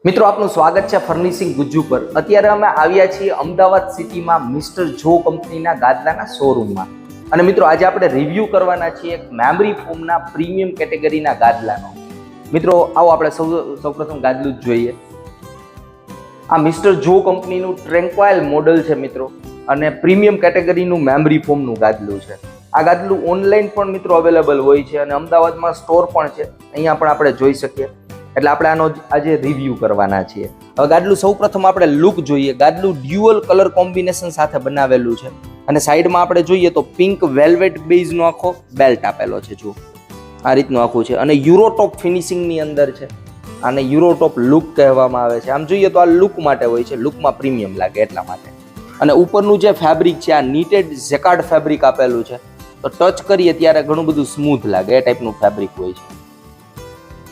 મિત્રો આપનું સ્વાગત છે ફર્નિશિંગ ગુજ્જુ પર। અત્યારે અમે આવ્યા છીએ અમદાવાદ સિટીમાં મિસ્ટર જો કંપનીના ગાદલાના શોરૂમમાં। અને મિત્રો આજે આપણે રિવ્યૂ કરવાના છીએ એક મેમરી ફોમના પ્રીમિયમ કેટેગરીના ગાદલાનો। મિત્રો આવો આપણે સૌપ્રથમ ગાદલું જ જોઈએ। આ મિસ્ટર જો કંપનીનું ટ્રેન્ક્વાઇલ મોડલ છે મિત્રો, અને પ્રીમિયમ કેટેગરીનું મેમરી ફોમનું ગાદલું છે। આ ગાદલું ઓનલાઈન પણ મિત્રો અવેલેબલ હોય છે અને અમદાવાદમાં સ્ટોર પણ છે, અહીંયા પણ આપણે જોઈ શકીએ। એટલે આપણે આનો આજે રિવ્યુ કરવાના છીએ। હવે ગાદલું સૌપ્રથમ આપણે લુક જોઈએ। ગાદલું ડ્યુઅલ કલર કોમ્બિનેશન સાથે બનાવેલું છે અને સાઈડમાં આપણે જોઈએ તો પિંક વેલ્વેટ બેઝનો આખો બેલ્ટ આપેલો છે। જો આ રીતનું આખું છે અને યુરોટોપ ફિનિશિંગની અંદર છે। આને યુરોટોપ લુક કહેવામાં આવે છે। આમ જોઈએ તો આ લુક માટે હોય છે, લુકમાં પ્રીમિયમ લાગે એટલા માટે। અને ઉપરનું જે ફેબ્રિક છે આ નીટેડ જેકાર્ડ ફેબ્રિક આપેલું છે, તો ટચ કરીએ ત્યારે ઘણું બધું સ્મૂથ લાગે એ ટાઈપનું ફેબ્રિક હોય છે।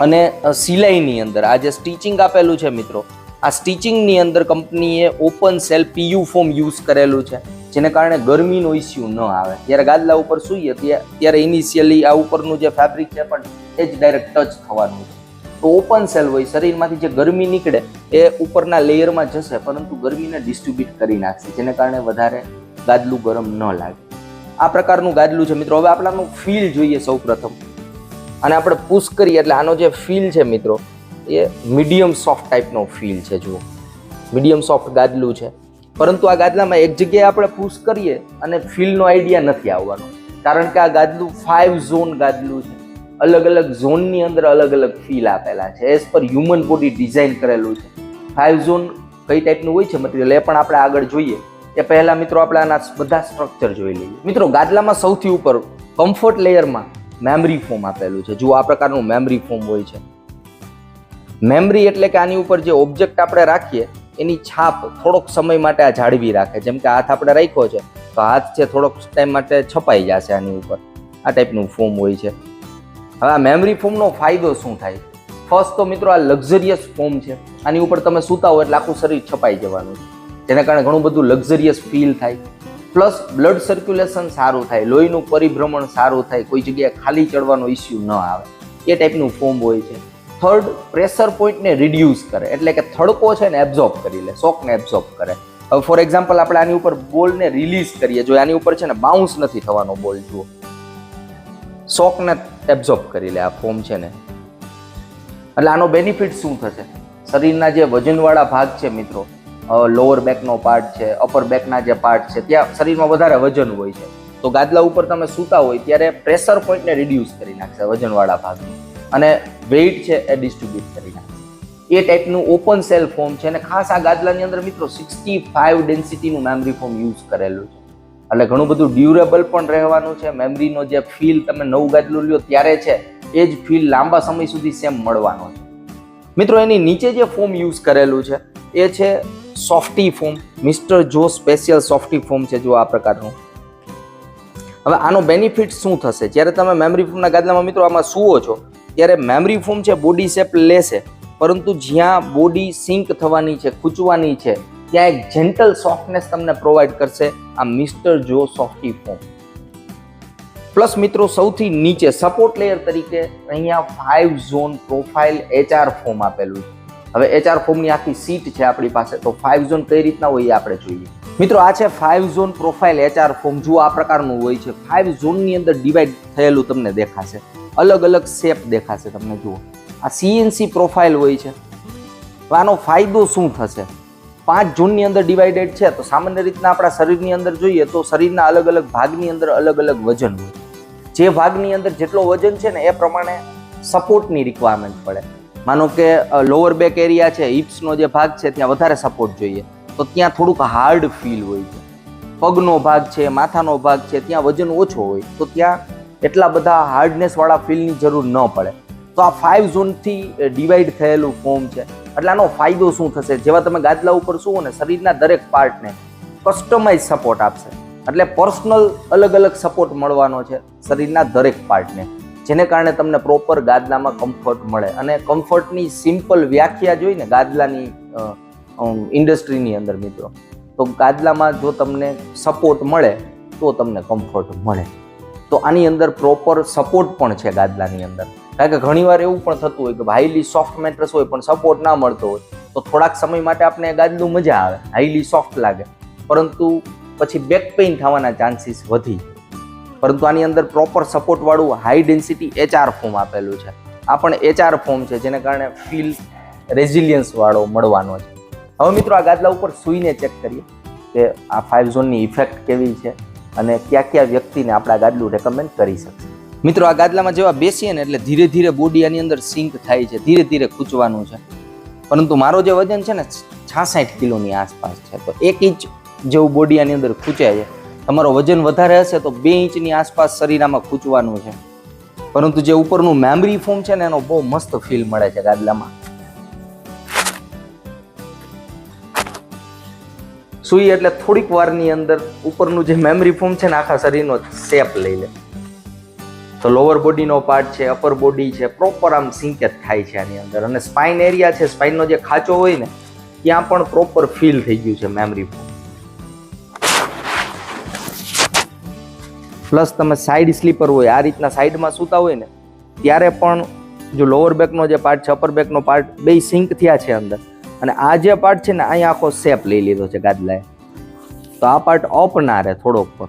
અને સિલાઈની અંદર આ જે સ્ટિચિંગ આપેલું છે મિત્રો, આ સ્ટિચિંગની અંદર કંપનીએ open cell PU foam use કરેલું છે, જેને કારણે ગરમીનો ઇસ્યુ ન આવે। જ્યારે ગાદલા ઉપર સૂઈએ ત્યારે ઇનિશિયલી આ ઉપરનું જે ફેબ્રિક છે પણ એ જ ડાયરેક્ટ ટચ થવાનું છે, તો ઓપન સેલ હોય, શરીરમાંથી જે ગરમી નીકળે એ ઉપરના લેયરમાં જશે, પરંતુ ગરમીને ડિસ્ટ્રીબ્યુટ કરી નાખશે, જેને કારણે વધારે ગાદલું ગરમ ન લાગે। આ પ્રકારનું ગાદલું છે મિત્રો। હવે આપણે આનું ફીલ જોઈએ સૌપ્રથમ, અને આપણે પુશ કરીએ એટલે આનો જે ફીલ છે મિત્રો એ મીડિયમ સોફ્ટ ટાઈપનો ફીલ છે। જુઓ મીડિયમ સોફ્ટ ગાદલું છે, પરંતુ આ ગાદલામાં એક જગ્યાએ આપણે પુશ કરીએ અને ફીલનો આઈડિયા નથી આવવાનો, કારણ કે આ ગાદલું 5 ઝોન ગાદલું છે। અલગ અલગ ઝોનની અંદર અલગ અલગ ફીલ આપેલા છે, as per human body design કરેલું છે। 5 ઝોન કઈ ટાઈપનું હોય છે મટીરિયલ એ પણ આપણે આગળ જોઈએ। એ પહેલા મિત્રો આપણે આના બધા સ્ટ્રક્ચર જોઈ લઈએ। મિત્રો ગાદલામાં સૌથી ઉપર કમ્ફર્ટ લેયરમાં મેમરી ફોમ આપેલું છે। જુઓ આ પ્રકારનું મેમરી ફોમ હોય છે। મેમરી એટલે કે આની ઉપર જે ઓબ્જેક્ટ આપણે રાખીએ એની છાપ થોડોક સમય માટે આ જાળવી રાખે। જેમ કે હાથ આપણે રાખ્યો છે તો હાથ છે થોડોક ટાઈમ માટે છપાઈ જશે આની ઉપર, આ ટાઈપનું ફોમ હોય છે। હવે આ મેમરી ફોમનો ફાયદો શું થાય? ફર્સ્ટ તો મિત્રો આ લક્ઝરિયસ ફોમ છે, આની ઉપર તમે સૂતા હો એટલે આખું શરીર છપાઈ જવાનું છે, જેના કારણે ઘણું બધું લક્ઝરિયસ ફીલ થાય। પ્લસ બ્લડ સર્ક્યુલેશન સારું થાય, લોહીનું પરિભ્રમણ સારું થાય, કોઈ જગ્યાએ ખાલી ચડવાનો ઇસ્યુ ન આવે, એ ટાઈપનું ફોમ હોય છે। થર્ડ, પ્રેશર પોઈન્ટને રિડ્યુસ કરે, એટલે કે થડકો છે ને એબ્ઝોર્બ કરી લે, શોકને એબ્ઝોર્બ કરે। હવે ફોર એક્ઝામ્પલ આપણે આની ઉપર બોલને રિલીઝ કરીએ, જો આની ઉપર છે ને બાઉન્સ નથી થવાનો બોલ, જુઓ શોકને એબ્ઝોર્બ કરી લે આ ફોમ છે ને। એટલે આનો બેનિફિટ શું થશે? શરીરના જે વજનવાળા ભાગ છે મિત્રો, લોઅર બેકનો પાર્ટ છે, અપર બેકના જે પાર્ટ છે, ત્યાં શરીરમાં વધારે વજન હોય છે, તો ગાદલા ઉપર તમે સૂતા હોય ત્યારે પ્રેશર પોઈન્ટને રિડ્યુસ કરી નાખશે વજનવાળા ભાગનું, અને વેઇટ છે એ ડિસ્ટ્રીબ્યુટ કરી નાખશે। એ ટાઈપનું ઓપન સેલ ફોમ છે, અને ખાસ આ ગાદલાની અંદર મિત્રો 65 ડેન્સિટીનું મેમરી ફોમ યુઝ કરેલું છે, એટલે ઘણું બધું ડ્યુરેબલ પણ રહેવાનું છે। મેમરીનો જે ફીલ તમે નવું ગાદલું લ્યો ત્યારે છે એ જ ફીલ લાંબા સમય સુધી સેમ મળવાનો છે। મિત્રો એની નીચે જે ફોમ યુઝ કરેલું છે એ છે સોફ્ટી ફોમ, મિસ્ટર જો સ્પેશિયલ સોફ્ટી ફોમ છે। જો આ પ્રકારનું। હવે આનો બેનિફિટ શું થશે? જ્યારે તમે મેમરી ફોમના ગાદલામાં મિત્રો આમાં સૂવો છો ત્યારે મેમરી ફોમ છે બોડી શેપ લેશે, પરંતુ જ્યાં બોડી સિંક થવાની છે, ખૂંચવાની છે, ત્યાં એક જેન્ટલ સોફ્ટનેસ તમને પ્રોવાઈડ કરશે આ મિસ્ટર જો સોફ્ટી ફોમ। પ્લસ મિત્રો સૌથી નીચે સપોર્ટ લેયર તરીકે અહીંયા 5 ઝોન પ્રોફાઇલ HR ફોમ આપેલું છે। હવે HR ફોમની આખી સીટ છે આપણી પાસે, તો 5 ઝોન કઈ રીતના હોય એ આપણે જોઈએ। મિત્રો આ છે 5 ઝોન પ્રોફાઇલ HR ફોમ। જુઓ આ પ્રકારનું હોય છે, 5 ઝોનની અંદર ડિવાઈડ થયેલું તમને દેખાશે, અલગ અલગ શેપ દેખાશે તમને। જુઓ આ CNC પ્રોફાઇલ હોય છે। આનો ફાયદો શું થશે? 5 ઝોનની અંદર ડિવાઇડેડ છે, તો સામાન્ય રીતના આપણા શરીરની અંદર જોઈએ તો શરીરના અલગ અલગ ભાગની અંદર અલગ અલગ વજન હોય, જે ભાગની અંદર જેટલો વજન છે ને એ પ્રમાણે સપોર્ટની રિક્વાયરમેન્ટ પડે। માનો કે લોઅર બેક એરિયા છે, હિપ્સનો જે ભાગ છે ત્યાં વધારે સપોર્ટ જોઈએ, તો ત્યાં થોડુંક હાર્ડ ફીલ હોય છે। પગનો ભાગ છે, માથાનો ભાગ છે, ત્યાં વજન ઓછો હોય, તો ત્યાં એટલા બધા હાર્ડનેસવાળા ફીલની જરૂર ન પડે। તો આ 5 ઝોનથી ડિવાઈડ થયેલું ફોમ છે, એટલે આનો ફાયદો શું થશે? જેવા તમે ગાદલા ઉપર સુવો ને, શરીરના દરેક પાર્ટને કસ્ટમાઇઝ સપોર્ટ આપશે, એટલે પર્સનલ અલગ અલગ સપોર્ટ મળવાનો છે શરીરના દરેક પાર્ટને, જેને કારણે તમને પ્રોપર ગાદલામાં કમ્ફર્ટ મળે। અને કમ્ફર્ટની સિમ્પલ વ્યાખ્યા જોઈને ગાદલાની ઇન્ડસ્ટ્રીની અંદર મિત્રો, તો ગાદલામાં જો તમને સપોર્ટ મળે તો તમને કમ્ફર્ટ મળે। તો આની અંદર પ્રોપર સપોર્ટ પણ છે ગાદલાની અંદર। કારણ કે ઘણીવાર એવું પણ થતું હોય કે હાઈલી સોફ્ટ મેટ્રેસ હોય પણ સપોર્ટ ના મળતો હોય, તો થોડાક સમય માટે આપણે ગાદલું મજા આવે, હાઈલી સોફ્ટ લાગે, પરંતુ પછી બેક પેઇન થવાના ચાન્સીસ વધી. પરંતુ આની અંદર પ્રોપર સપોર્ટવાળું હાઈ ડેન્સિટી HR ફોમ આપેલું છે. આ પણ HR ફોમ છે, જેને કારણે ફીલ રેઝિલિયન્સવાળો મળવાનો છે. હવે મિત્રો આ ગાદલા ઉપર સૂઈને ચેક કરીએ કે આ 5 ઝોનની ઇફેક્ટ કેવી છે અને કયા વ્યક્તિને આપણા ગાદલું રેકમેન્ડ કરી શકશે. મિત્રો આ ગાદલામાં જેવા બેસીએ ને એટલે ધીરે ધીરે બોડી આની અંદર સિંક થાય છે, ધીરે ધીરે ખૂંચવાનું છે. પરંતુ મારો જે વજન છે ને 66 કિલોની આસપાસ છે, તો 1 ઇંચ જેવું બોડી આની અંદર ખૂંચે છે. તમારો વજન વધારે હશે તો 2 ઇંચની આસપાસ શરીર આમાં ખૂંચવાનું છે. પરંતુ જે ઉપરનું મેમરી ફોમ છે ને એનો બહુ મસ્ત ફીલ મળે છે ગાદલામાં. સૂઈ એટલે થોડીક વારની અંદર ઉપરનું જે મેમરી ફોમ છે ને આખા શરીરનો શેપ લઈ લે. તો લોઅર બોડીનો પાર્ટ છે, અપર બોડી છે, પ્રોપર આમ સિંક જ થાય છે આની અંદર. અને સ્પાઇન એરિયા છે, સ્પાઇનનો જે ખાંચો હોય ને ત્યાં પણ પ્રોપર ફીલ થઈ ગયું છે મેમરી ફોમ. પ્લસ તમે સાઈડ સ્લીપર હોય, આ રીતના સાઈડમાં સૂતા હોય ને ત્યારે પણ જો લોઅર બેકનો જે પાર્ટ છે, અપર બેકનો પાર્ટ બે સિંક થયા છે અંદર. અને આ જે પાર્ટ છે ને અહીંયા આખો શેપ લઈ લીધો છે ગાદલાએ. તો આ પાર્ટ અપ ના રહે થોડોક પર,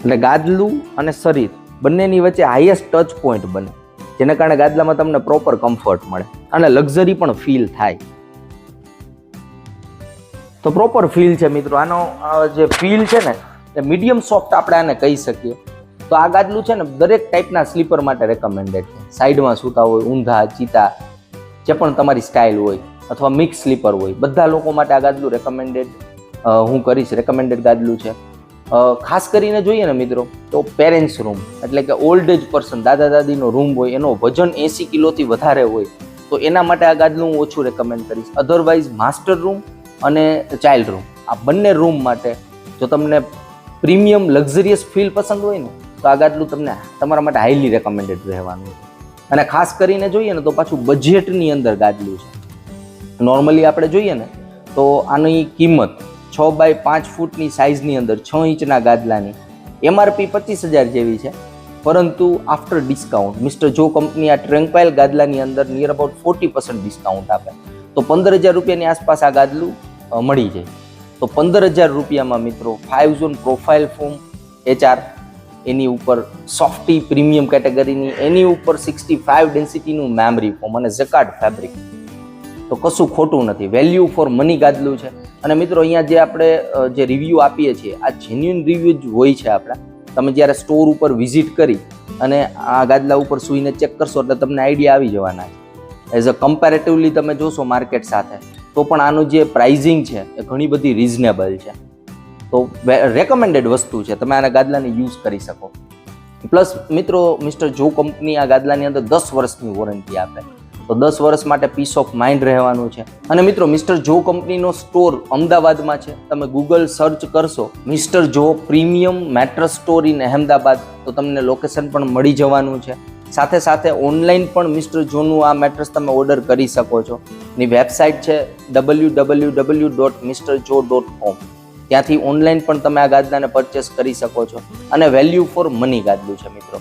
એટલે ગાદલું અને શરીર બંનેની વચ્ચે હાઈએસ્ટ ટચ પોઈન્ટ બને, જેને કારણે ગાદલામાં તમને પ્રોપર કમ્ફર્ટ મળે અને લક્ઝરી પણ ફીલ થાય. તો પ્રોપર ફીલ છે મિત્રો આનો. જે ફીલ છે ને એ મીડિયમ સોફ્ટ આપણે આને કહી શકીએ. તો આ ગાદલું છે ને દરેક ટાઈપના સ્લીપર માટે રેકમેન્ડેડ છે. સાઈડમાં સૂતા હોય, ઊંધા, ચીતા, જે પણ તમારી સ્ટાઇલ હોય, અથવા મિક્સ સ્લીપર હોય, બધા લોકો માટે આ ગાદલું હું કરીશ. રેકમેન્ડેડ ગાદલું છે. ખાસ કરીને જોઈએ ને મિત્રો તો પેરેન્ટ્સ રૂમ એટલે કે ઓલ્ડ એજ પર્સન, દાદા દાદીનો રૂમ હોય, એનો વજન 80 કિલોથી વધારે હોય તો એના માટે આ ગાદલું હું ઓછું રેકમેન્ડ કરીશ. અધરવાઇઝ માસ્ટર રૂમ અને ચાઇલ્ડ રૂમ, આ બંને રૂમ માટે જો તમને પ્રીમિયમ લક્ઝરિયસ ફીલ પસંદ હોય ને તો આ ગાદલું તમને તમારા માટે હાઈલી રેકમેન્ડેડ રહેવાનું છે. અને ખાસ કરીને જોઈએ ને તો પાછું બજેટની અંદર ગાદલું છે. નોર્મલી આપણે જોઈએ ને તો આની કિંમત 6 બાય 5 ફૂટની સાઇઝની અંદર 6 ઇંચના ગાદલાની MRP 25,000 જેવી છે. પરંતુ આફ્ટર ડિસ્કાઉન્ટ મિસ્ટર જો કંપની આ ટ્રેન્ક્વાઇલ ગાદલાની અંદર નિયર અબાઉટ 40% ડિસ્કાઉન્ટ આપે તો 15,000 રૂપિયાની આસપાસ આ ગાદલું મળી જાય. તો 15,000 રૂપિયામાં મિત્રો 5 ઝોન પ્રોફાઇલ ફોમ HR, એની ઉપર સોફ્ટી પ્રીમિયમ કેટેગરીની, એની ઉપર 65 ડેન્સિટીનું મેમરી ફોમ અને ઝેકાર્ડ ફેબ્રિક, તો કશું ખોટું નથી. વેલ્યુ ફોર મની ગાદલું છે. અને મિત્રો અહીંયા જે આપણે જે રિવ્યૂ આપીએ છીએ આ જેન્યુઇન રિવ્યૂ જ હોય છે આપણા. તમે જ્યારે સ્ટોર ઉપર વિઝિટ કરી અને આ ગાદલા ઉપર સૂઈને ચેક કરશો એટલે તમને આઈડિયા આવી જવાના છે. એઝ અ કમ્પેરેટિવલી તમે જોશો માર્કેટ સાથે તો પણ આનું જે પ્રાઇઝિંગ છે એ ઘણી બધી રિઝનેબલ છે. તો રેકમેન્ડેડ વસ્તુ છે, તમે આના ગાદલાને યુઝ કરી શકો. પ્લસ મિત્રો મિસ્ટર જો કંપની આ ગાદલાની અંદર 10 વર્ષની વોરંટી આપે, તો 10 વર્ષ માટે પીસ ઓફ માઇન્ડ રહેવાનું છે. અને મિત્રો મિસ્ટર જો કંપનીનો સ્ટોર અમદાવાદમાં છે. તમે ગૂગલ સર્ચ કરશો મિસ્ટર જો premium mattress store in Ahmedabad તો તમને લોકેશન પણ મળી જવાનું છે. સાથે સાથે ઓનલાઈન પણ મિસ્ટર જોનું આ મેટ્રેસ તમે ઓર્ડર કરી શકો છો. એની વેબસાઇટ છે www.mrjo.com. ત્યાંથી ઓનલાઈન પણ તમે આ ગાદલાને પરચેસ કરી શકો છો. અને વેલ્યુ ફોર મની ગાદલું છે મિત્રો.